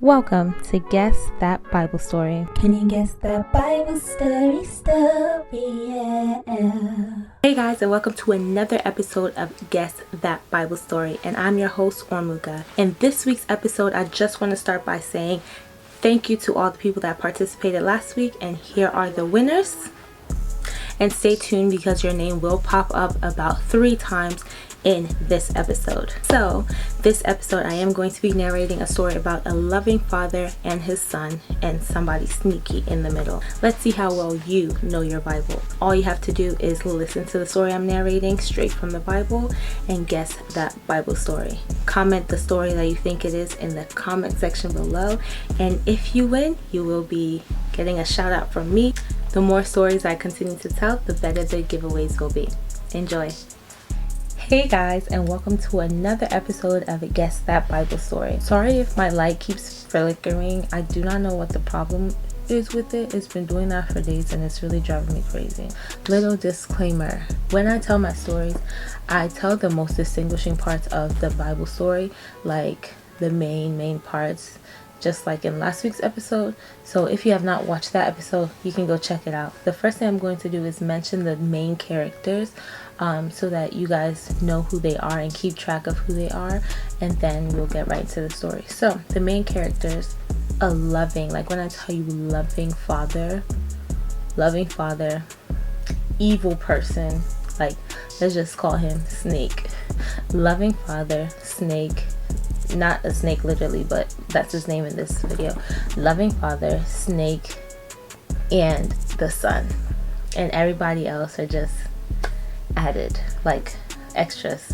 Welcome to Guess That Bible Story. Can you guess that Bible story? Yeah. Hey guys, and welcome to another episode of Guess That Bible Story. And I'm your host, Ormuga. In this week's episode, I just want to start by saying thank you to all the people that participated last week. And here are the winners. And stay tuned because your name will pop up about 3 times in this episode. So this episode I am going to be narrating a story about a loving father and his son and somebody sneaky in the middle. Let's see how well you know your Bible. All you have to do is listen to the story I'm narrating straight from the Bible and guess that Bible story. Comment the story that you think it is in the comment section below, and if you win, you will be getting a shout out from me. The more stories I continue to tell, the better the giveaways will be. Enjoy. Hey guys, and welcome to another episode of Guess That Bible Story. Sorry if my light keeps flickering. I do not know what the problem is with it. It's been doing that for days and it's really driving me crazy. Little disclaimer: when I tell my stories, I tell the most distinguishing parts of the Bible story, like the main parts, just like in last week's episode. So if you have not watched that episode, you can go check it out. The first thing I'm going to do is mention the main characters, so that you guys know who they are and keep track of who they are, and then we'll get right into the story. So the main characters, a loving, like when I tell you loving father, evil person, like let's just call him Snake. Loving father, Snake, not a snake literally, but that's his name in this video. Loving father, Snake, and the son, and everybody else are just added, like extras.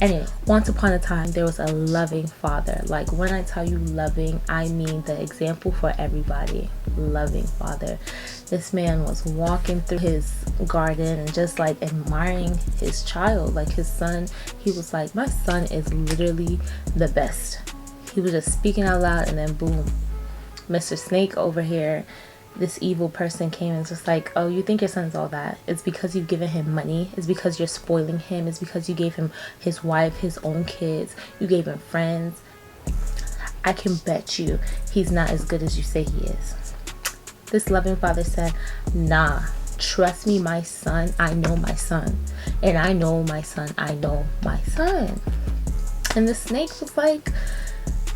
Anyway, once upon a time there was a loving father. Like when I tell you loving, I mean the example for everybody. Loving father. This man was walking through his garden and just like admiring his child, like his son. He was like, my son is literally the best. He was just speaking out loud, and then boom, Mr. Snake over here, this evil person, came and just like, oh, you think your son's all that? It's because you've given him money. It's because you're spoiling him. It's because you gave him his wife, his own kids. You gave him friends. I can bet you he's not as good as you say he is. This loving father said, nah, trust me, my son. I know my son. And I know my son. I know my son. And the snake was like,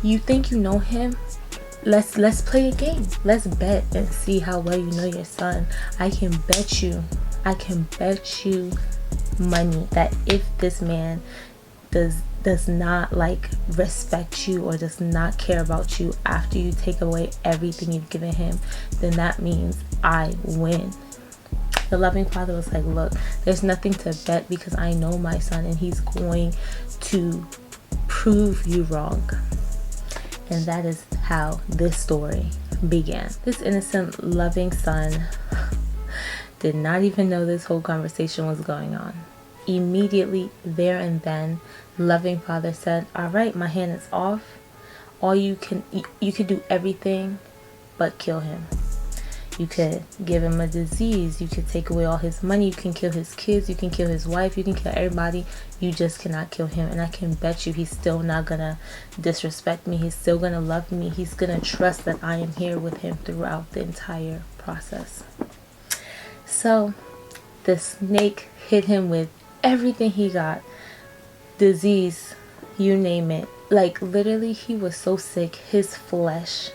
you think you know him? Let's play a game. Let's bet and see how well you know your son. I can bet you money that if this man does not like respect you or does not care about you after you take away everything you've given him, then that means I win. The loving father was like, look, there's nothing to bet because I know my son and he's going to prove you wrong. And that is how this story began. This innocent, loving son did not even know this whole conversation was going on. Immediately, there and then, loving father said, all right, my hand is off. You could do everything but kill him. You could give him a disease. You could take away all his money. You can kill his kids. You can kill his wife. You can kill everybody. You just cannot kill him. And I can bet you he's still not gonna disrespect me. He's still gonna love me. He's gonna trust that I am here with him throughout the entire process. So the snake hit him with everything he got. Disease, you name it. Like literally, he was so sick. His flesh,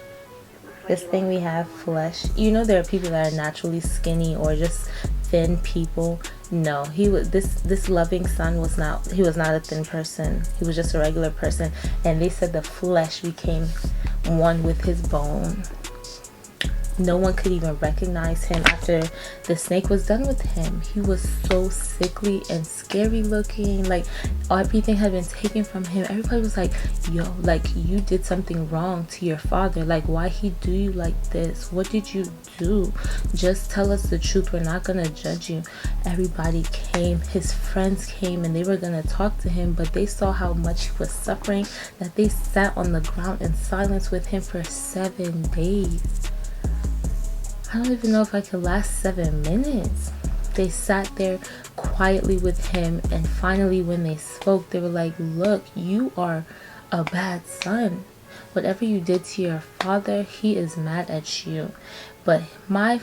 this thing we have, flesh. You know, there are people that are naturally skinny or just thin people. No, he was this loving son was not. He was not a thin person. He was just a regular person. And they said the flesh became one with his bone. No one could even recognize him after the snake was done with him. He was so sickly and scary looking. Like everything had been taken from him. Everybody was like, yo, like you did something wrong to your father. Like why he do you like this? What did you do? Just tell us the truth. We're not gonna judge you. Everybody came. His friends came and they were gonna talk to him, but they saw how much he was suffering that they sat on the ground in silence with him for 7 days. I don't even know if I could last 7 minutes. They sat there quietly with him, and finally when they spoke, they were like, look, you are a bad son. whatever you did to your father, he is mad at you. But my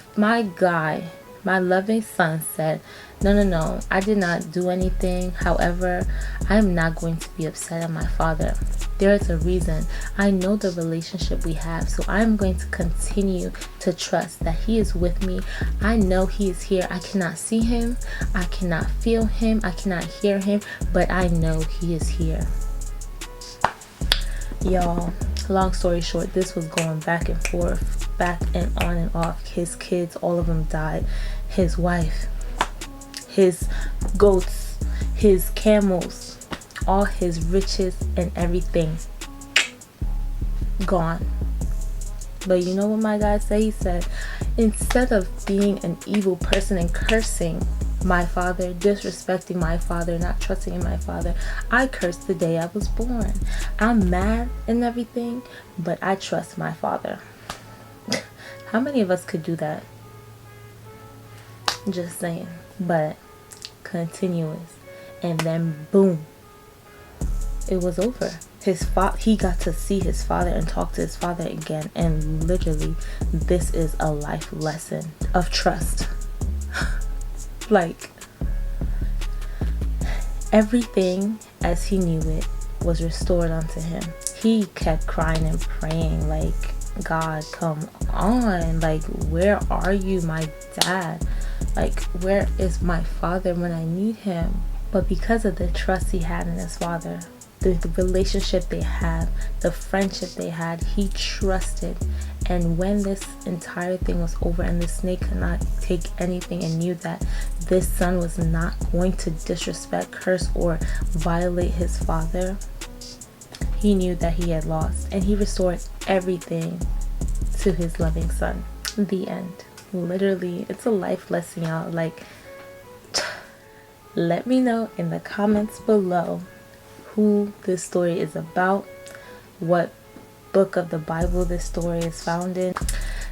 guy, my loving son said, no, I did not do anything. However, I am not going to be upset at my father. There is a reason. I know the relationship we have, so I'm going to continue to trust that he is with me. I know he is here. I cannot see him, I cannot feel him, I cannot hear him, but I know he is here. Y'all, long story short, this was going back and forth, back and on and off. His kids, all of them died. His wife, his goats, his camels, all his riches and everything gone. But you know what my guy said? He said, instead of being an evil person and cursing my father, disrespecting my father, not trusting in my father, I cursed the day I was born. I'm mad and everything, but I trust my father. How many of us could do that? Just saying. But continuous, and then boom, it was over. He got to see his father and talk to his father again, and literally this is a life lesson of trust. Like, everything as he knew it was restored unto him. He kept crying and praying like, God, come on, like, where are you, my dad? Like, where is my father when I need him? But because of the trust he had in his father, the relationship they had, the friendship they had, he trusted. And when this entire thing was over and the snake could not take anything and knew that this son was not going to disrespect, curse, or violate his father, he knew that he had lost, and he restored everything to his loving son. The end. Literally, it's a life lesson, y'all. Like, let me know in the comments below who this story is about, what book of the Bible this story is found in.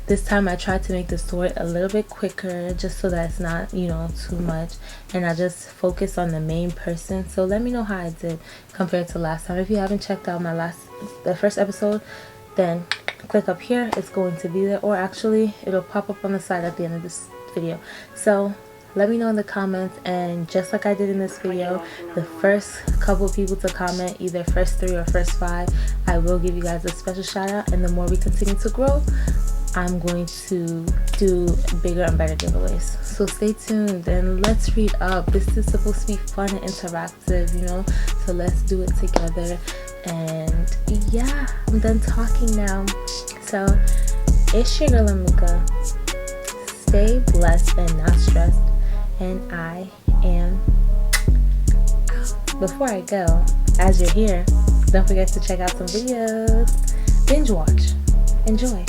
This time I tried to make the story a little bit quicker, just so that it's not, you know, too much, and I just focus on the main person. So let me know how I did compared to last time. If you haven't checked out the first episode, then click up here, it's going to be there, or actually it'll pop up on the side at the end of this video. So let me know in the comments, and just like I did in this video, the first couple of people to comment, either first 3 or first 5, I will give you guys a special shout out. And the more we continue to grow, I'm going to do bigger and better giveaways. So stay tuned and let's read up. This is supposed to be fun and interactive, you know, so let's do it together. And yeah, I'm done talking now. So it's your girl Amuka. Stay blessed and not stressed, and I am out. Before I go, as you're here, don't forget to check out some videos, binge watch, enjoy.